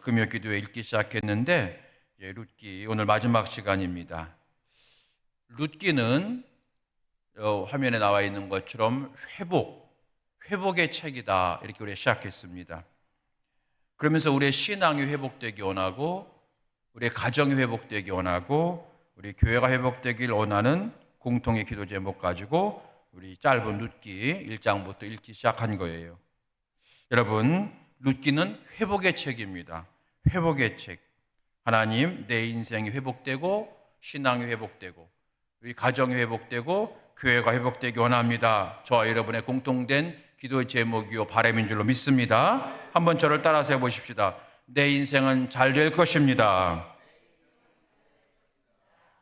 금요 기도회 읽기 시작했는데 룻기 오늘 마지막 시간입니다. 룻기는 화면에 나와 있는 것처럼 회복의 책이다, 이렇게 우리가 시작했습니다. 그러면서 우리의 신앙이 회복되기 원하고, 우리의 가정이 회복되기 원하고, 우리 교회가 회복되길 원하는 공통의 기도 제목 가지고 우리 짧은 룻기 1장부터 읽기 시작한 거예요. 여러분, 룻기는 회복의 책입니다. 회복의 책. 하나님, 내 인생이 회복되고 신앙이 회복되고 우리 가정이 회복되고 교회가 회복되기 원합니다. 저와 여러분의 공통된 기도의 제목이요 바람인 줄로 믿습니다. 한번 저를 따라서 해보십시다. 내 인생은 잘 될 것입니다.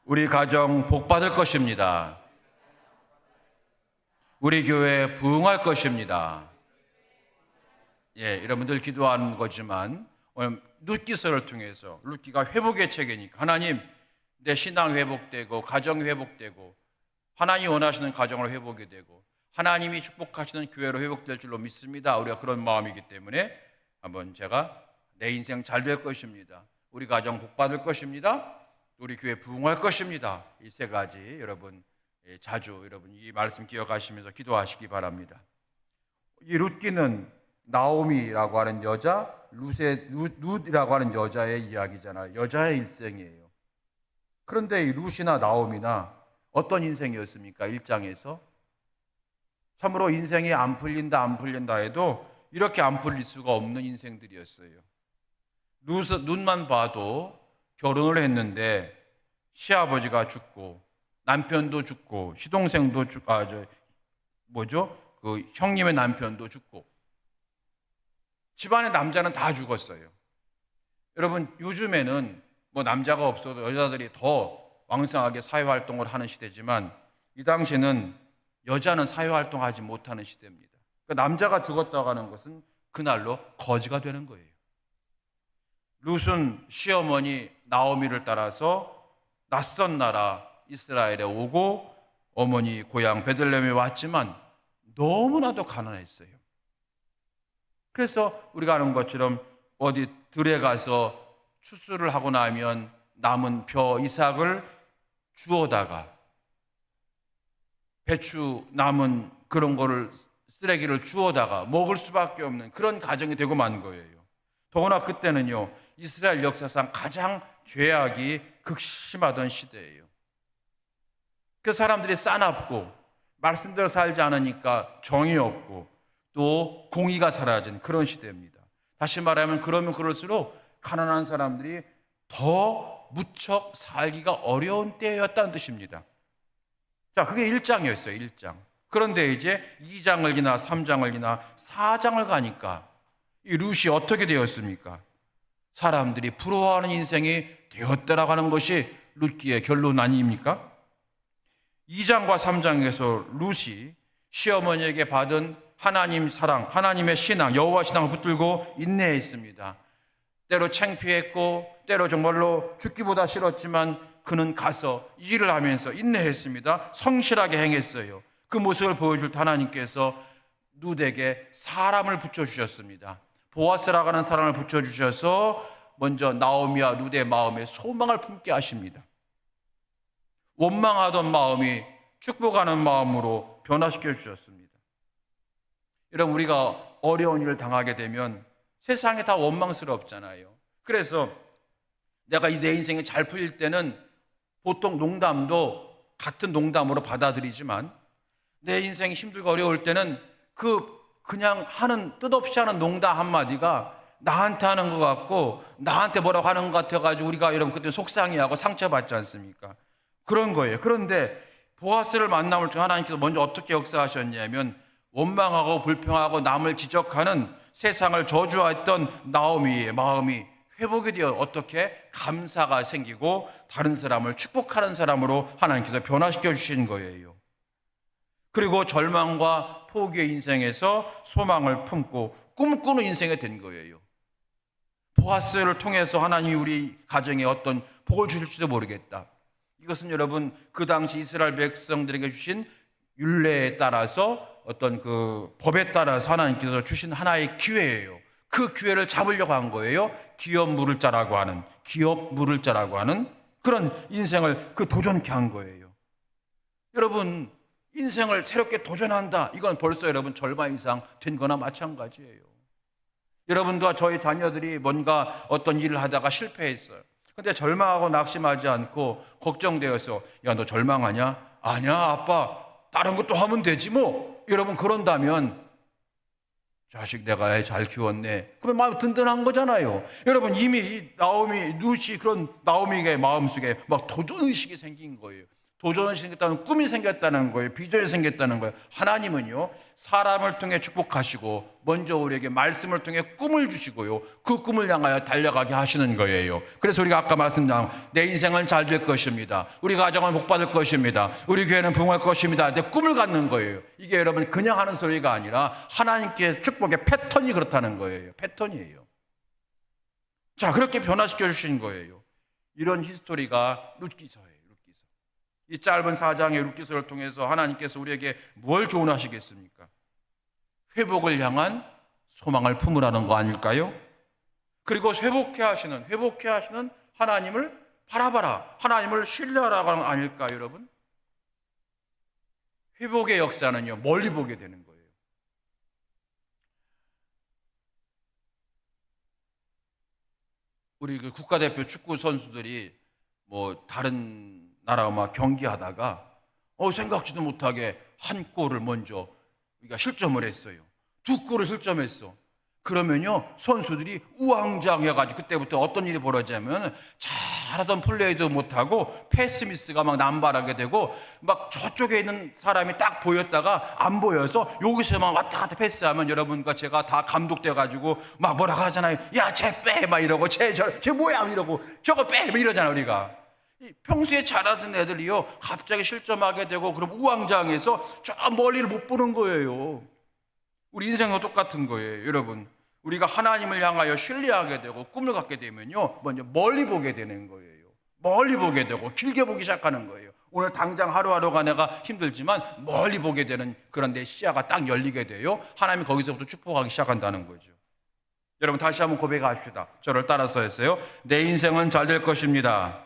우리 가정 복받을 것입니다. 우리 교회 부흥할 것입니다. 여러분들 기도하는 거지만 오늘 룻기서를 통해서, 룻기가 회복의 책이니까 하나님, 내 신앙 회복되고 가정이 회복되고 하나님이 원하시는 가정으로 회복이 되고 하나님이 축복하시는 교회로 회복될 줄로 믿습니다. 우리가 그런 마음이기 때문에 한번 제가 내 인생 잘 될 것입니다. 우리 가정 복받을 것입니다. 우리 교회 부흥할 것입니다. 이 세 가지 여러분 자주 여러분 이 말씀 기억하시면서 기도하시기 바랍니다. 이 룻기는 나오미라고 하는 여자, 룻이라고 하는 여자의 이야기잖아요. 여자의 일생이에요. 그런데 이 룻이나 나오미나 어떤 인생이었습니까? 1장에서 참으로 인생이 안 풀린다 해도 이렇게 안 풀릴 수가 없는 인생들이었어요. 룻만 봐도 결혼을 했는데 시아버지가 죽고 남편도 죽고 시동생도 그 형님의 남편도 죽고 집안의 남자는 다 죽었어요. 여러분, 요즘에는 뭐 남자가 없어도 여자들이 더 왕성하게 사회활동을 하는 시대지만 이 당시에는 여자는 사회활동하지 못하는 시대입니다. 그러니까 남자가 죽었다고 하는 것은 그날로 거지가 되는 거예요. 룻은 시어머니 나오미를 따라서 낯선 나라 이스라엘에 오고 어머니 고향 베들레헴에 왔지만 너무나도 가난했어요. 그래서 우리가 아는 것처럼 어디 들에 가서 추수를 하고 나면 남은 벼 이삭을 주워다가 배추 남은 그런 거를 쓰레기를 주워다가 먹을 수밖에 없는 그런 가정이 되고 만 거예요. 더구나 그때는요, 이스라엘 역사상 가장 죄악이 극심하던 시대예요. 그 사람들이 싸납고 말씀대로 살지 않으니까 정이 없고 또 공의가 사라진 그런 시대입니다. 다시 말하면 그러면 그럴수록 가난한 사람들이 더 무척 살기가 어려운 때였다는 뜻입니다. 자, 그게 1장이었어요. 1장. 그런데 이제 2장을 지나 3장을 지나 4장을 가니까 이 룻이 어떻게 되었습니까? 사람들이 부러워하는 인생이 되었다라고 하는 것이 룻기의 결론 아닙니까? 2장과 3장에서 룻이 시어머니에게 받은 하나님 사랑, 하나님의 신앙, 여호와 신앙을 붙들고 인내했습니다. 때로 창피했고 때로 정말로 죽기보다 싫었지만 그는 가서 일을 하면서 인내했습니다. 성실하게 행했어요. 그 모습을 보여줄 때 하나님께서 룻에게 사람을 붙여주셨습니다. 보아스라고 하는 사람을 붙여주셔서 먼저 나오미와 룻의 마음에 소망을 품게 하십니다. 원망하던 마음이 축복하는 마음으로 변화시켜 주셨습니다. 여러분, 우리가 어려운 일을 당하게 되면 세상에 다 원망스럽잖아요. 그래서 내가 내 인생이 잘 풀릴 때는 보통 농담도 같은 농담으로 받아들이지만 내 인생이 힘들고 어려울 때는 그냥 하는 뜻없이 하는 농담 한마디가 나한테 하는 것 같고 나한테 뭐라고 하는 것 같아가지고 우리가 여러분 그때 속상해하고 상처받지 않습니까? 그런 거예요. 그런데 보아스를 만남을 통해 하나님께서 먼저 어떻게 역사하셨냐면 원망하고 불평하고 남을 지적하는 세상을 저주했던 나오미의 마음이 회복이 되어 어떻게 감사가 생기고 다른 사람을 축복하는 사람으로 하나님께서 변화시켜 주신 거예요. 그리고 절망과 포기의 인생에서 소망을 품고 꿈꾸는 인생이 된 거예요. 보아스를 통해서 하나님이 우리 가정에 어떤 복을 주실지도 모르겠다. 이것은 여러분 그 당시 이스라엘 백성들에게 주신 율례에 따라서 어떤 그 법에 따라서 하나님께서 주신 하나의 기회예요. 그 기회를 잡으려고 한 거예요. 기업 물을 자라고 하는 그런 인생을 도전케 한 거예요. 여러분, 인생을 새롭게 도전한다. 이건 벌써 여러분 절반 이상 된 거나 마찬가지예요. 여러분과 저희 자녀들이 뭔가 어떤 일을 하다가 실패했어요. 근데 절망하고 낙심하지 않고 걱정되어서, 야, 너 절망하냐? 아니야, 아빠. 다른 것도 하면 되지 뭐. 여러분, 그런다면 자식 내가 애 잘 키웠네. 그러면 마음 든든한 거잖아요. 여러분, 이미 이 나오미, 루시, 그런 나오미의 마음속에 막 도전의식이 생긴 거예요. 도전의식이 생겼다는, 꿈이 생겼다는 거예요. 비전이 생겼다는 거예요. 하나님은요, 사람을 통해 축복하시고 먼저 우리에게 말씀을 통해 꿈을 주시고요, 그 꿈을 향하여 달려가게 하시는 거예요. 그래서 우리가 아까 말씀드린 내 인생은 잘 될 것입니다. 우리 가정은 복받을 것입니다. 우리 교회는 부흥할 것입니다. 내 꿈을 갖는 거예요. 이게 여러분 그냥 하는 소리가 아니라 하나님께 축복의 패턴이 그렇다는 거예요. 패턴이에요. 자, 그렇게 변화시켜 주신 거예요. 이런 히스토리가 룻기서예요. 이 짧은 4장의 룻기서를 통해서 하나님께서 우리에게 뭘 교훈하시겠습니까? 회복을 향한 소망을 품으라는 거 아닐까요? 그리고 회복해 하시는 하나님을 바라봐라, 하나님을 신뢰하라고 하는 거 아닐까요, 여러분? 회복의 역사는요, 멀리 보게 되는 거예요. 우리 국가대표 축구 선수들이 뭐 다른 나라와 막 경기하다가 생각지도 못하게 한 골을 먼저 우리가 실점을 했어요. 2골을 실점했어. 그러면요, 선수들이 우왕좌왕해가지고 그때부터 어떤 일이 벌어지냐면 잘하던 플레이도 못하고 패스 미스가 막 남발하게 되고, 막 저쪽에 있는 사람이 딱 보였다가 안 보여서 여기서만 왔다 갔다 패스하면 여러분과 제가 다 감독돼가지고 막 뭐라고 하잖아요. 야, 쟤 빼! 막 이러고, 쟤 뭐야! 이러고, 저거 빼! 막 이러잖아요, 우리가. 평소에 잘하던 애들이요, 갑자기 실점하게 되고, 그럼 우왕좌왕해서 저 멀리를 못 보는 거예요. 우리 인생과 똑같은 거예요, 여러분. 우리가 하나님을 향하여 신뢰하게 되고 꿈을 갖게 되면요, 먼저 멀리 보게 되는 거예요. 멀리 보게 되고 길게 보기 시작하는 거예요. 오늘 당장 하루하루가 내가 힘들지만 멀리 보게 되는 그런 내 시야가 딱 열리게 돼요. 하나님이 거기서부터 축복하기 시작한다는 거죠. 여러분, 다시 한번 고백합시다. 저를 따라서 했어요. 내 인생은 잘 될 것입니다.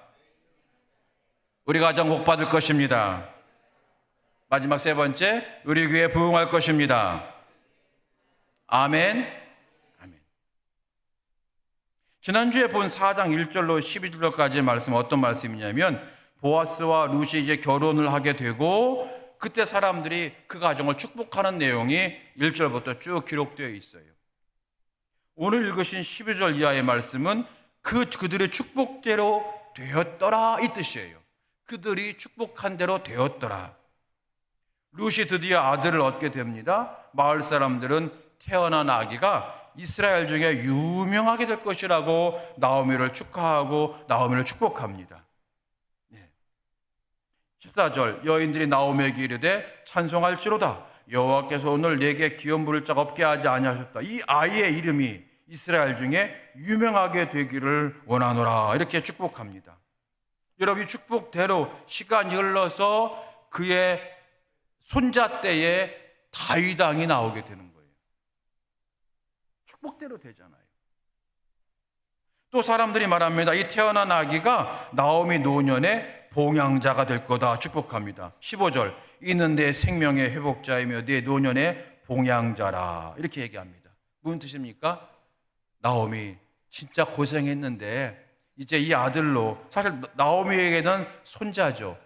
우리 가정 복 받을 것입니다. 마지막 세 번째, 우리 교회 부흥할 것입니다. 아멘. 아멘. 지난주에 본 4장 1절로 12절까지의 말씀은 어떤 말씀이냐면, 보아스와 룻이 이제 결혼을 하게 되고 그때 사람들이 그 가정을 축복하는 내용이 1절부터 쭉 기록되어 있어요. 오늘 읽으신 12절 이하의 말씀은 그들의 축복대로 되었더라, 이 뜻이에요. 그들이 축복한 대로 되었더라. 룻이 드디어 아들을 얻게 됩니다. 마을 사람들은 태어난 아기가 이스라엘 중에 유명하게 될 것이라고 나오미를 축하하고 나오미를 축복합니다. 14절, 여인들이 나오미에게 이르되 찬송할지로다. 여호와께서 오늘 내게 기업 물을 자 없게 하지 아니하셨다. 이 아이의 이름이 이스라엘 중에 유명하게 되기를 원하노라. 이렇게 축복합니다. 여러분, 이 축복대로 시간이 흘러서 그의 손자 때에 다윗 왕이 나오게 되는 거예요. 축복대로 되잖아요. 또 사람들이 말합니다. 이 태어난 아기가 나오미 노년에 봉양자가 될 거다, 축복합니다. 15절, 이는 내 생명의 회복자이며 내 노년의 봉양자라, 이렇게 얘기합니다. 무슨 뜻입니까? 나오미 진짜 고생했는데 이제 이 아들로, 사실 나오미에게는 손자죠.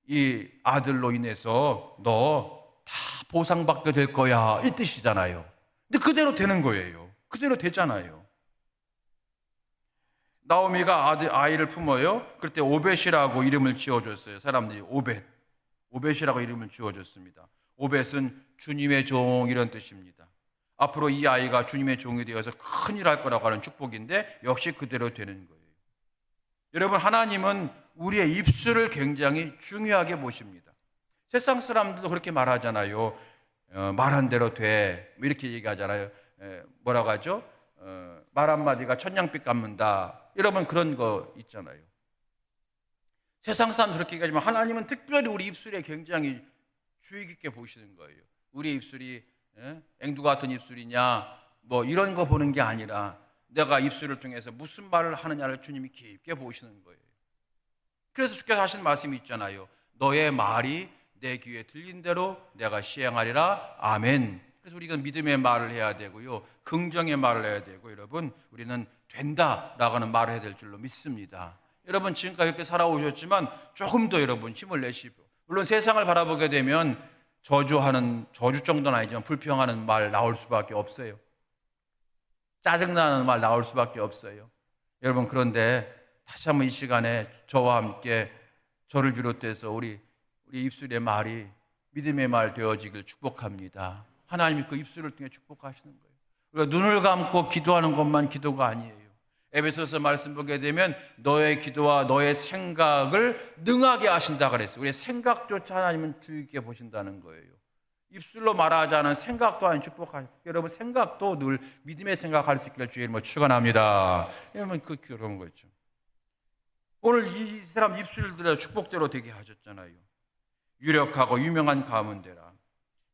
이 아들로 인해서 너 다 보상받게 될 거야, 이 뜻이잖아요. 근데 그대로 되는 거예요. 그대로 되잖아요. 나오미가 아이를 품어요. 그럴 때 오벳이라고 이름을 지어줬어요. 사람들이 오벳이라고 이름을 지어줬습니다. 오벳은 주님의 종, 이런 뜻입니다. 앞으로 이 아이가 주님의 종이 되어서 큰일 할 거라고 하는 축복인데 역시 그대로 되는 거예요. 여러분, 하나님은 우리의 입술을 굉장히 중요하게 보십니다. 세상 사람들도 그렇게 말하잖아요. 말한 대로 돼, 이렇게 얘기하잖아요. 뭐라고 하죠? 말 한마디가 천냥빛 갚는다, 여러분 그런 거 있잖아요. 세상 사람들 그렇게 얘기하지만 하나님은 특별히 우리 입술에 굉장히 주의 깊게 보시는 거예요. 우리 입술이 앵두 같은 입술이냐 뭐 이런 거 보는 게 아니라 내가 입술을 통해서 무슨 말을 하느냐를 주님이 깊게 보시는 거예요. 그래서 주께서 하신 말씀이 있잖아요. 너의 말이 내 귀에 들린 대로 내가 시행하리라. 아멘. 그래서 우리가 믿음의 말을 해야 되고요, 긍정의 말을 해야 되고, 여러분 우리는 된다라고 하는 말을 해야 될 줄로 믿습니다. 여러분 지금까지 이렇게 살아오셨지만 조금 더 여러분 힘을 내시고, 물론 세상을 바라보게 되면 저주 정도는 아니지만 불평하는 말 나올 수밖에 없어요. 짜증나는 말 나올 수밖에 없어요. 여러분 그런데 다시 한번 이 시간에 저와 함께 저를 비롯해서 우리 입술의 말이 믿음의 말 되어지길 축복합니다. 하나님이 그 입술을 통해 축복하시는 거예요. 우리가 눈을 감고 기도하는 것만 기도가 아니에요. 에베소서 말씀 보게 되면 너의 기도와 너의 생각을 능하게 하신다 그랬어요. 우리의 생각조차 하나님은 주의 깊게 보신다는 거예요. 입술로 말하지 않은 생각 또한 축복하시고, 여러분 생각도 늘 믿음의 생각할 수 있기를 주의 이름으로 축원합니다. 여러분 그런 거죠. 오늘 이 사람 입술대로 축복대로 되게 하셨잖아요. 유력하고 유명한 가문대라.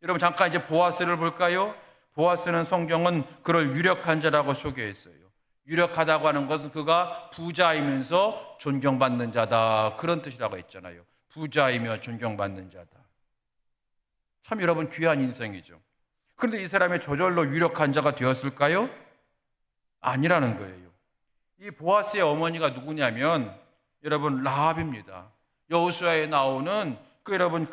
여러분 잠깐 이제 보아스를 볼까요? 보아스는 성경은 그를 유력한 자라고 소개했어요. 유력하다고 하는 것은 그가 부자이면서 존경받는 자다, 그런 뜻이라고 했잖아요. 부자이며 존경받는 자다. 참 여러분 귀한 인생이죠. 그런데 이 사람이 저절로 유력한 자가 되었을까요? 아니라는 거예요. 이 보아스의 어머니가 누구냐면 여러분 라합입니다. 여호수아에 나오는 여러분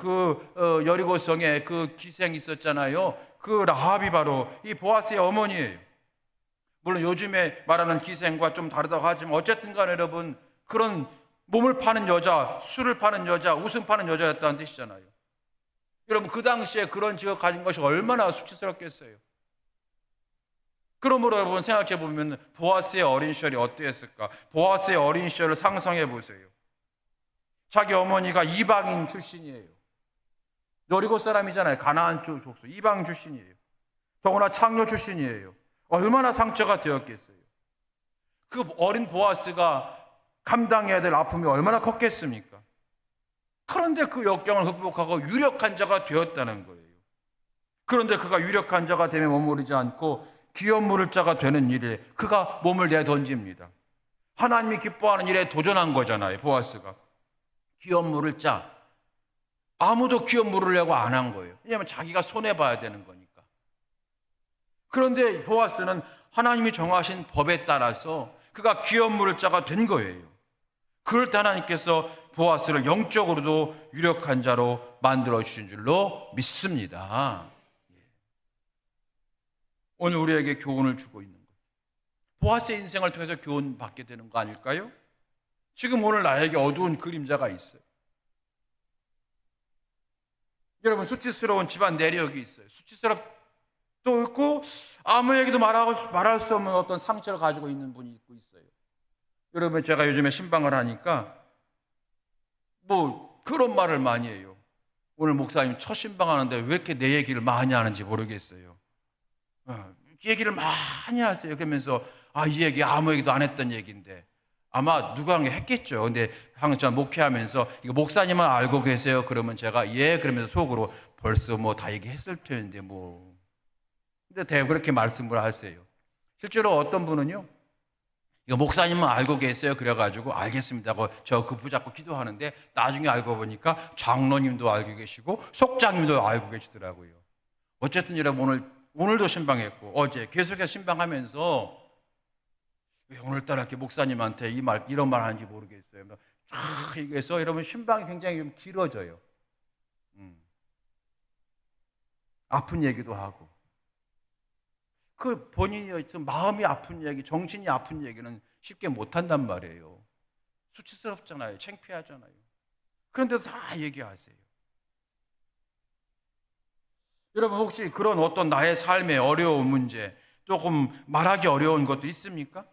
여리고성에 그 기생이 있었잖아요. 그 라합이 바로 이 보아스의 어머니예요. 물론 요즘에 말하는 기생과 좀 다르다고 하지만 어쨌든 간에 여러분 그런 몸을 파는 여자, 술을 파는 여자, 웃음 파는 여자였다는 뜻이잖아요. 여러분 그 당시에 그런 직업 가진 것이 얼마나 수치스럽겠어요. 그러므로 여러분 생각해 보면 보아스의 어린 시절이 어땠을까? 보아스의 어린 시절을 상상해 보세요. 자기 어머니가 이방인 출신이에요. 여리고 사람이잖아요. 가나안 쪽 족속, 이방 출신이에요. 더구나 창녀 출신이에요. 얼마나 상처가 되었겠어요. 그 어린 보아스가 감당해야 될 아픔이 얼마나 컸겠습니까? 그런데 그 역경을 극복하고 유력한 자가 되었다는 거예요. 그런데 그가 유력한 자가 되며 머무르지 않고 기업 물을 자가 되는 일에 그가 몸을 내던집니다. 하나님이 기뻐하는 일에 도전한 거잖아요. 보아스가 기업 물을 자, 아무도 기업 물으려고 안 한 거예요. 왜냐하면 자기가 손해봐야 되는 거니까. 그런데 보아스는 하나님이 정하신 법에 따라서 그가 기업 물을 자가 된 거예요. 그럴 때 하나님께서 보아스를 영적으로도 유력한 자로 만들어 주신 줄로 믿습니다. 오늘 우리에게 교훈을 주고 있는 거예요. 보아스의 인생을 통해서 교훈 받게 되는 거 아닐까요? 지금 오늘 나에게 어두운 그림자가 있어요. 여러분 수치스러운 집안 내력이 있어요. 수치스럽도 있고 아무에게도 말할 수 없는 어떤 상처를 가지고 있는 분이 있고 있어요. 여러분 제가 요즘에 신방을 하니까 그런 말을 많이 해요. 오늘 목사님 첫 신방하는데 왜 이렇게 내 얘기를 많이 하는지 모르겠어요. 얘기를 많이 하세요. 그러면서 이 얘기 아무 얘기도 안 했던 얘기인데 아마 누가 한 게 했겠죠. 근데 항상 목회하면서 이거 목사님은 알고 계세요? 그러면 제가 예 그러면서 속으로 벌써 다 얘기했을 텐데 근데 대부분 그렇게 말씀을 하세요. 실제로 어떤 분은요, 이거 목사님은 알고 계세요? 그래가지고 알겠습니다 하고 저 그 붙잡고 기도하는데 나중에 알고 보니까 장로님도 알고 계시고 속장님도 알고 계시더라고요. 어쨌든 여러분 오늘도 신방했고 어제 계속해서 신방하면서 왜 오늘따라 이렇게 목사님한테 이런 말 하는지 모르겠어요. 그래서 여러분 신방이 굉장히 좀 길어져요. 아픈 얘기도 하고 그 본인이 마음이 아픈 얘기, 정신이 아픈 얘기는 쉽게 못한단 말이에요. 수치스럽잖아요. 창피하잖아요. 그런데도 다 얘기하세요. 여러분 혹시 그런 어떤 나의 삶의 어려운 문제, 조금 말하기 어려운 것도 있습니까?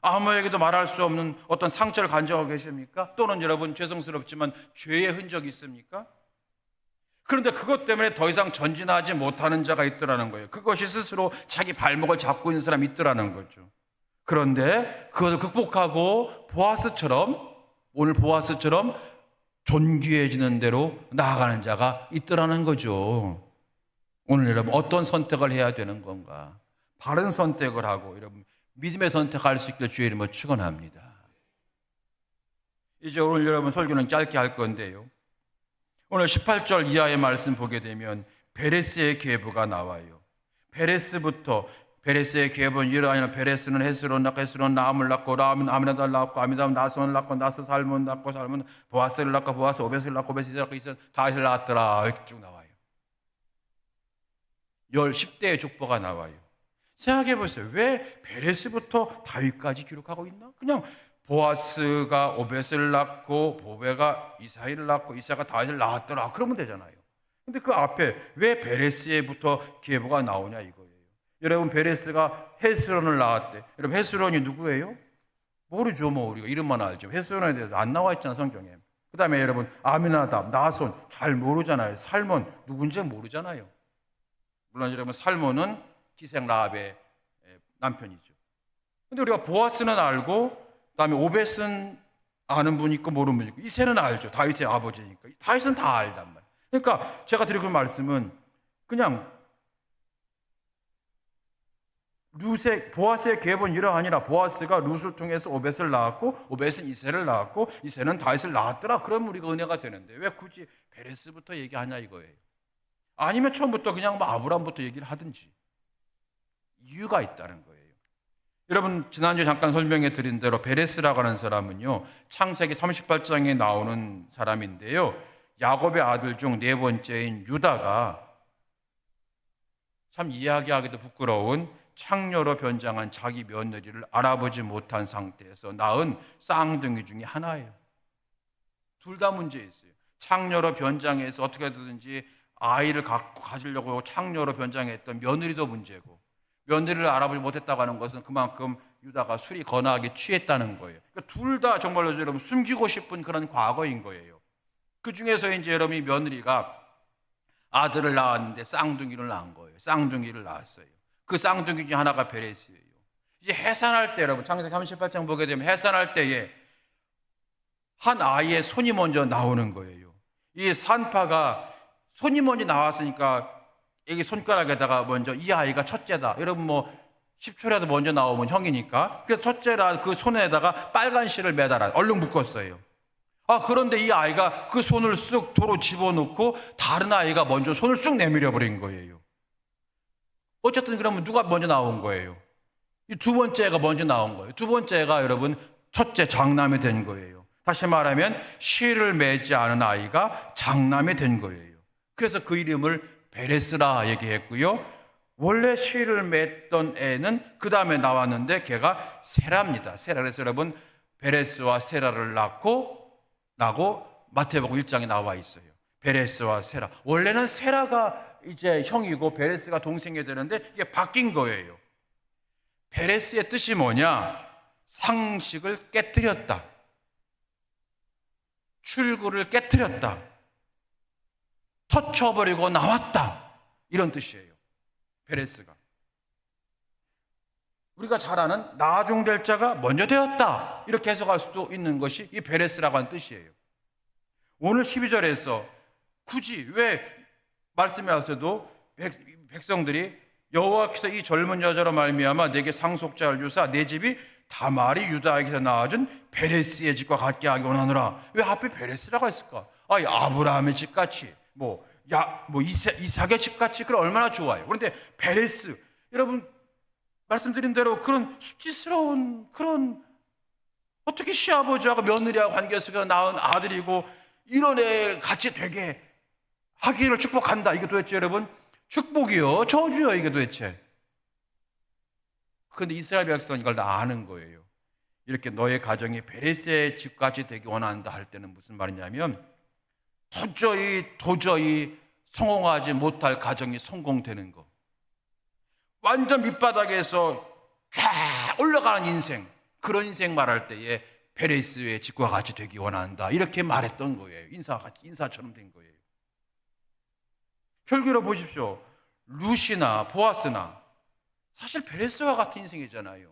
아무에게도 말할 수 없는 어떤 상처를 간직하고 계십니까? 또는 여러분 죄송스럽지만 죄의 흔적이 있습니까? 그런데 그것 때문에 더 이상 전진하지 못하는 자가 있더라는 거예요. 그것이 스스로 자기 발목을 잡고 있는 사람이 있더라는 거죠. 그런데 그것을 극복하고 오늘 보아스처럼 존귀해지는 대로 나아가는 자가 있더라는 거죠. 오늘 여러분 어떤 선택을 해야 되는 건가? 바른 선택을 하고 여러분 믿음의 선택할 수 있길 주의 이름으로 축원합니다. 이제 오늘 여러분 설교는 짧게 할 건데요. 오늘 18절 이하의 말씀 보게 되면 베레스의 계보가 나와요. 베레스의 계보는 이러하니라. 베레스는 헤스론 낳고 헤스론 라암을 낳고 라암은 아미나답을 낳고 아미나답은 나손을 낳고 나손 살몬 낳고 살몬은 보아스를 낳고 보아스 오벳을 낳고 오벳이 낳고 이스라엘 다윗을 낳았더라. 이렇게 쭉 나와요. 10대의 족보가 나와요. 생각해 보세요. 왜 베레스부터 다윗까지 기록하고 있나? 그냥 보아스가 오벳을 낳고 보베가 이사이를 낳고 이사가 다윗을 낳았더라. 그러면 되잖아요. 근데 그 앞에 왜 베레스에부터 계보가 나오냐 이거예요. 여러분 베레스가 헤스론을 낳았대. 여러분 헤스론이 누구예요? 모르죠. 뭐 우리가 이름만 알죠. 헤스론에 대해서 안 나와 있잖아 성경에. 그 다음에 여러분 아미나답, 나손 잘 모르잖아요. 살몬 누군지 모르잖아요. 물론 여러분 살몬은 기생 라합의 남편이죠. 근데 우리가 보아스는 알고 그다음에 오벳은 아는 분 있고 모르는 분 있고 이새는 알죠. 다윗의 아버지니까. 다윗은 다 알단 말이에요. 그러니까 제가 드리고 그 말씀은 그냥 보아스의 계보는 이러하니라. 보아스가 룻을 통해서 오벳을 낳았고 오벳은 이새를 낳았고 이새는 다윗을 낳았더라. 그러면 우리가 은혜가 되는데 왜 굳이 베레스부터 얘기하냐 이거예요. 아니면 처음부터 그냥 뭐 아브람부터 얘기를 하든지 이유가 있다는 거예요. 여러분 지난주에 잠깐 설명해 드린 대로 베레스라고 하는 사람은요 창세기 38장에 나오는 사람인데요, 야곱의 아들 중 네 번째인 유다가 참 이야기하기도 부끄러운 창녀로 변장한 자기 며느리를 알아보지 못한 상태에서 낳은 쌍둥이 중에 하나예요. 둘 다 문제 있어요. 창녀로 변장해서 어떻게든지 아이를 가지려고 창녀로 변장했던 며느리도 문제고, 며느리를 알아보지 못했다고 하는 것은 그만큼 유다가 술이 거나하게 취했다는 거예요. 그러니까 둘 다 정말로 여러분 숨기고 싶은 그런 과거인 거예요. 그 중에서 이제 여러분이 며느리가 아들을 낳았는데 쌍둥이를 낳은 거예요. 쌍둥이를 낳았어요. 그 쌍둥이 중에 하나가 베레스예요. 이제 해산할 때 여러분 창세기 38장 보게 되면 해산할 때에 한 아이의 손이 먼저 나오는 거예요. 이 산파가 손이 먼저 나왔으니까 여기 손가락에다가 먼저 이 아이가 첫째다. 여러분 뭐 10초라도 먼저 나오면 형이니까. 그래서 첫째라 그 손에다가 빨간 실을 매달아 얼른 묶었어요. 그런데 이 아이가 그 손을 쑥 도로 집어넣고 다른 아이가 먼저 손을 쑥 내밀어 버린 거예요. 어쨌든 그러면 누가 먼저 나온 거예요? 이 두 번째가 먼저 나온 거예요. 두 번째가 여러분 첫째 장남이 된 거예요. 다시 말하면 실을 매지 않은 아이가 장남이 된 거예요. 그래서 그 이름을 베레스라 얘기했고요. 원래 실을 맺던 애는 그 다음에 나왔는데 걔가 세라입니다. 세라. 그래서 여러분 베레스와 세라를 낳고 마태복음 1장에 나와 있어요. 베레스와 세라. 원래는 세라가 이제 형이고 베레스가 동생이 되는데 이게 바뀐 거예요. 베레스의 뜻이 뭐냐? 상식을 깨뜨렸다. 출구를 깨뜨렸다. 터쳐버리고 나왔다. 이런 뜻이에요. 베레스가. 우리가 잘 아는 나중될 자가 먼저 되었다. 이렇게 해석할 수도 있는 것이 이 베레스라고 하는 뜻이에요. 오늘 12절에서 굳이 왜 말씀에 와서도 백성들이 여호와께서 이 젊은 여자로 말미암아 내게 상속자를 주사 내 집이 다말이 유다에게서 낳아준 베레스의 집과 같게 하기 원하노라. 왜 하필 베레스라고 했을까? 아브라함의 집같이 이삭의 집같이 그럼 얼마나 좋아요. 그런데 베레스, 여러분 말씀드린 대로 그런 수치스러운 그런 어떻게 시아버지하고 며느리하고 관계 속에서 낳은 아들이고 이런 애 같이 되게 하기를 축복한다. 이게 도대체 여러분 축복이요 저주요 이게 도대체. 그런데 이스라엘 백성은 이걸 다 아는 거예요. 이렇게 너의 가정이 베레스의 집같이 되기 원한다 할 때는 무슨 말이냐면 도저히 성공하지 못할 가정이 성공되는 거. 완전 밑바닥에서 쫙 올라가는 인생, 그런 인생 말할 때에 베레스의 집과 같이 되기 원한다. 이렇게 말했던 거예요. 인사처럼 된 거예요. 결국으로 보십시오. 룻이나 보아스나 사실 베레스와 같은 인생이잖아요.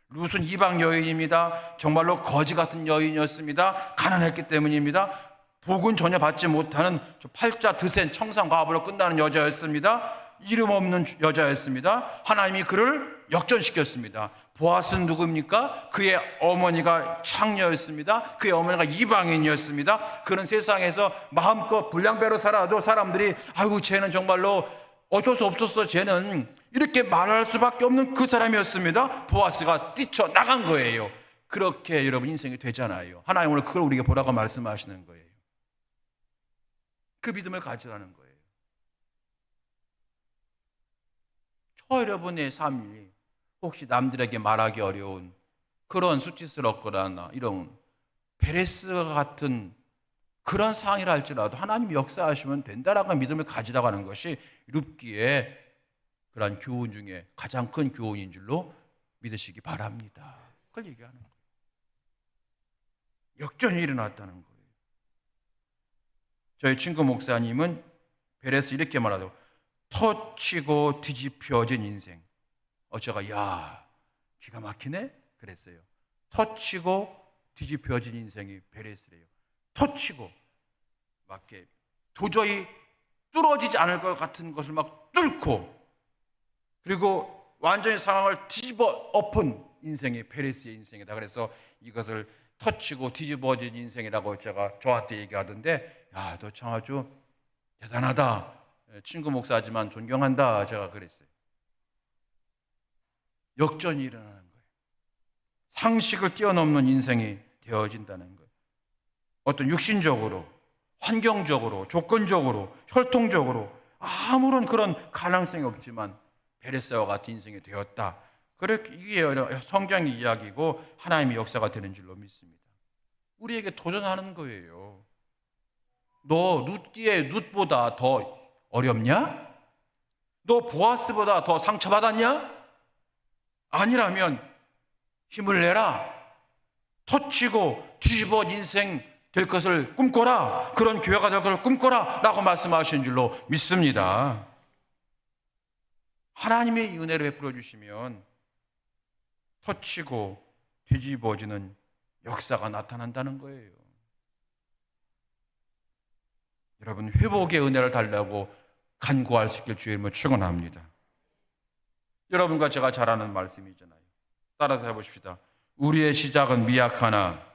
룻은 이방 여인입니다. 정말로 거지 같은 여인이었습니다. 가난했기 때문입니다. 복은 전혀 받지 못하는 팔자 드센 청산과부로 끝나는 여자였습니다. 이름 없는 여자였습니다. 하나님이 그를 역전시켰습니다. 보아스는 누구입니까? 그의 어머니가 창녀였습니다. 그의 어머니가 이방인이었습니다. 그는 세상에서 마음껏 불량배로 살아도 사람들이 아이고 쟤는 정말로 어쩔 수 없었어. 쟤는 이렇게 말할 수밖에 없는 그 사람이었습니다. 보아스가 뛰쳐나간 거예요. 그렇게 여러분 인생이 되잖아요. 하나님 오늘 그걸 우리에게 보라고 말씀하시는 거예요. 그 믿음을 가지라는 거예요. 저 여러분의 삶이 혹시 남들에게 말하기 어려운 그런 수치스럽거나 이런 베레스와 같은 그런 상황이라 할지라도 하나님이 역사하시면 된다라고 믿음을 가지라고 하는 것이 룻기의 그러한 교훈 중에 가장 큰 교훈인 줄로 믿으시기 바랍니다. 그걸 얘기하는 거예요. 역전이 일어났다는 거예요. 저희 친구 목사님은 베레스 이렇게 말하더라고요. 터치고 뒤집혀진 인생. 제가 야 기가 막히네 그랬어요. 터치고 뒤집혀진 인생이 베레스래요. 터치고 막 이렇게 도저히 뚫어지지 않을 것 같은 것을 막 뚫고 그리고 완전히 상황을 뒤집어 엎은 인생이 베레스의 인생이다. 그래서 이것을 터치고 뒤집어진 인생이라고 제가 저한테 얘기하던데 야 너 참 아주 대단하다. 친구 목사지만 존경한다. 제가 그랬어요. 역전이 일어나는 거예요. 상식을 뛰어넘는 인생이 되어진다는 거예요. 어떤 육신적으로, 환경적으로, 조건적으로, 혈통적으로 아무런 그런 가능성이 없지만 베레스와 같은 인생이 되었다. 그렇게 이게 성경의 이야기고 하나님의 역사가 되는 줄로 믿습니다. 우리에게 도전하는 거예요. 너 룻기의 룻보다 더 어렵냐? 너 보아스보다 더 상처받았냐? 아니라면 힘을 내라. 터치고 뒤집어 인생 될 것을 꿈꿔라. 그런 교회가 될 것을 꿈꿔라 라고 말씀하신 줄로 믿습니다. 하나님의 은혜를 베풀어 주시면 터치고 뒤집어지는 역사가 나타난다는 거예요. 여러분 회복의 은혜를 달라고 간구할 수 있길 주의 이름으로 축원합니다. 여러분과 제가 잘 아는 말씀이잖아요. 따라서 해보십시다. 우리의 시작은 미약하나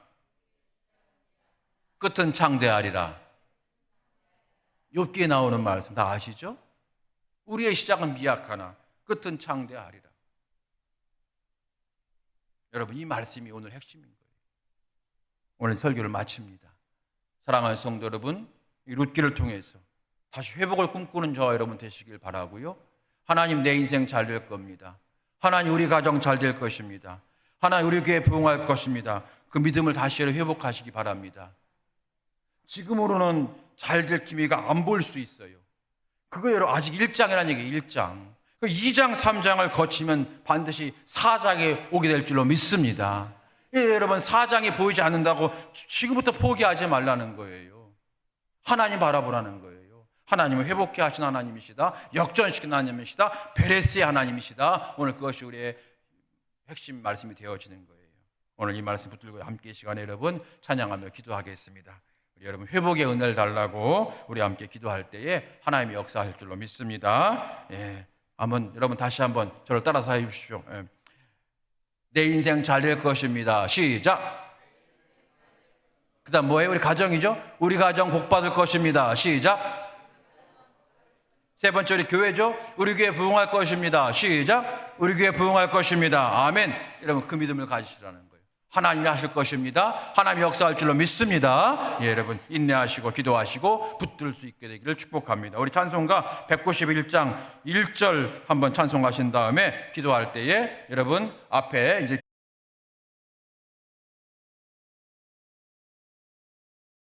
끝은 창대하리라. 욥기에 나오는 말씀 다 아시죠? 우리의 시작은 미약하나 끝은 창대하리라. 여러분 이 말씀이 오늘 핵심인 거예요. 오늘 설교를 마칩니다. 사랑하는 성도 여러분, 이 룻기를 통해서 다시 회복을 꿈꾸는 저와 여러분 되시길 바라고요. 하나님 내 인생 잘 될 겁니다. 하나님 우리 가정 잘 될 것입니다. 하나님 우리 교회 부흥할 것입니다. 그 믿음을 다시 회복하시기 바랍니다. 지금으로는 잘 될 기미가 안 보일 수 있어요. 그거 여러분 아직 1장이라는 얘기예요. 1장. 그 2장 3장을 거치면 반드시 4장에 오게 될 줄로 믿습니다. 여러분 4장이 보이지 않는다고 지금부터 포기하지 말라는 거예요. 하나님 바라보라는 거예요. 하나님은 회복케 하신 하나님이시다. 역전시키는 하나님이시다. 베레스의 하나님이시다. 오늘 그것이 우리의 핵심 말씀이 되어지는 거예요. 오늘 이 말씀 붙들고 함께 이 시간에 여러분 찬양하며 기도하겠습니다. 우리 여러분 회복의 은혜를 달라고 우리 함께 기도할 때에 하나님이 역사할 줄로 믿습니다. 예, 한번 여러분 다시 한번 저를 따라서 해주십시오. 예. 내 인생 잘 될 것입니다. 시작. 그 다음 뭐예요? 우리 가정이죠? 우리 가정 복 받을 것입니다. 시작. 세 번째 우리 교회죠? 우리 교회 부흥할 것입니다. 시작. 우리 교회 부흥할 것입니다. 아멘. 여러분 그 믿음을 가지시라는 거예요. 하나님이 하실 것입니다. 하나님이 역사할 줄로 믿습니다. 예, 여러분 인내하시고 기도하시고 붙들 수 있게 되기를 축복합니다. 우리 찬송가 191장 1절 한번 찬송하신 다음에 기도할 때에 여러분 앞에 이제